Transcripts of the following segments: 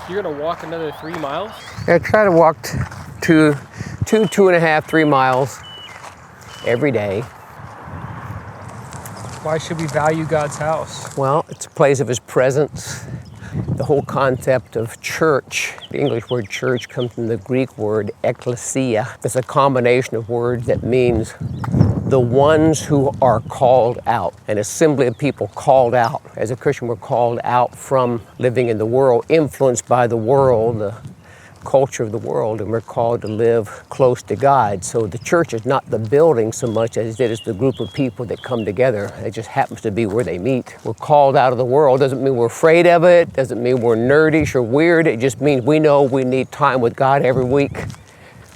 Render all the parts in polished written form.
You're gonna walk another 3 miles? I try to walk 2.5, 3 miles every day. Why should we value God's house? Well, it's a place of His presence. The whole concept of church, the English word church comes from the Greek word ekklesia. It's a combination of words that means the ones who are called out, an assembly of people called out. As a Christian, we're called out from living in the world, influenced by the world, the culture of the world, and we're called to live close to God. So the church is not the building so much as it is the group of people that come together. It just happens to be where they meet. We're called out of the world. Doesn't mean we're afraid of it. Doesn't mean we're nerdish or weird. It just means we know we need time with God every week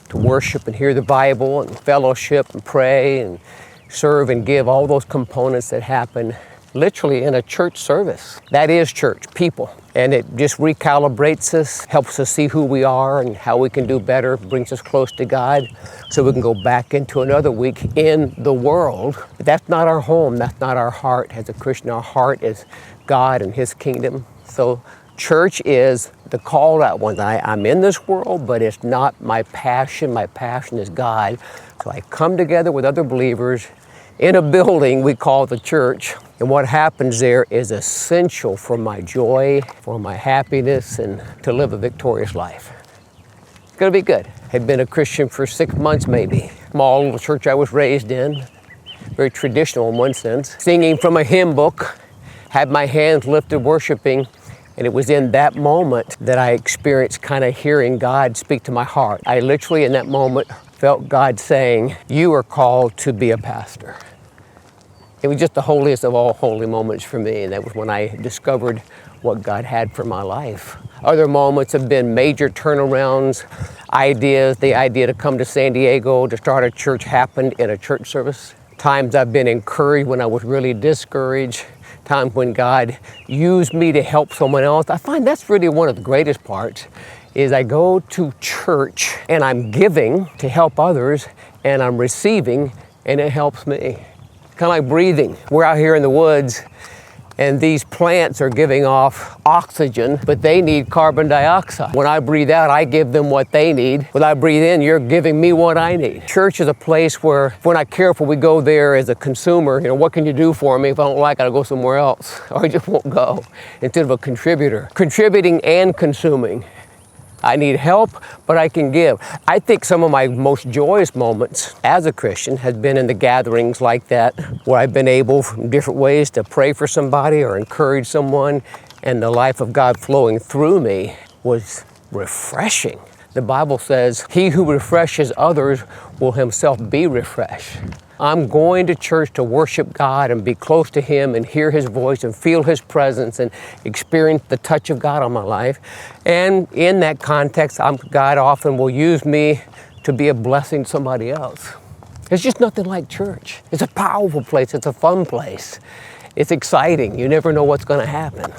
to worship and hear the Bible and fellowship and pray and serve and give, all those components that happen literally in a church service. That is church, people. And it just recalibrates us, helps us see who we are and how we can do better, brings us close to God so we can go back into another week in the world. But that's not our home, that's not our heart. As a Christian, our heart is God and His kingdom. So church is the called out ones. I'm in this world, but it's not my passion. My passion is God. So I come together with other believers in a building we call the church. And what happens there is essential for my joy, for my happiness, and to live a victorious life. It's gonna be good. I'd been a Christian for 6 months maybe. Small little church I was raised in, very traditional in one sense. Singing from a hymn book, had my hands lifted worshiping, and it was in that moment that I experienced kind of hearing God speak to my heart. I literally in that moment felt God saying, "You are called to be a pastor." It was just the holiest of all holy moments for me, and that was when I discovered what God had for my life. Other moments have been major turnarounds, ideas. The idea to come to San Diego to start a church happened in a church service. Times I've been encouraged when I was really discouraged. Times when God used me to help someone else. I find that's really one of the greatest parts, is I go to church and I'm giving to help others and I'm receiving and it helps me. Kind of like breathing. We're out here in the woods and these plants are giving off oxygen, but they need carbon dioxide. When I breathe out, I give them what they need. When I breathe in, you're giving me what I need. Church is a place where, if we're not careful, we go there as a consumer. You know, what can you do for me? If I don't like it, I'll go somewhere else, or I just won't go, instead of a contributor. Contributing and consuming. I need help, but I can give. I think some of my most joyous moments as a Christian has been in the gatherings like that, where I've been able from different ways to pray for somebody or encourage someone, and the life of God flowing through me was refreshing. The Bible says, "He who refreshes others will himself be refreshed." I'm going to church to worship God and be close to Him and hear His voice and feel His presence and experience the touch of God on my life. And in that context, God often will use me to be a blessing to somebody else. It's just nothing like church. It's a powerful place. It's a fun place. It's exciting. You never know what's going to happen.